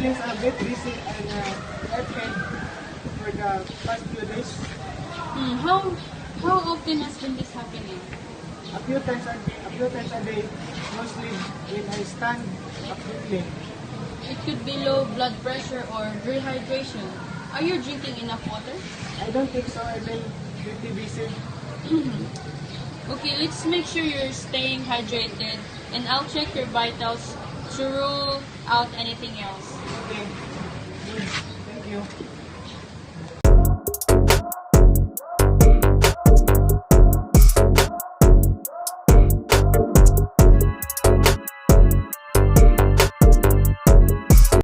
feeling a bit dizzy and lightheaded for the past few days. How often has been this happening? A few times a day, mostly when I stand up quickly. It could be low blood pressure or dehydration. Are you drinking enough water? I don't think so. I will pretty busy. Okay, let's make sure you're staying hydrated and I'll check your vitals to rule out anything else. Okay. Good. Thank you.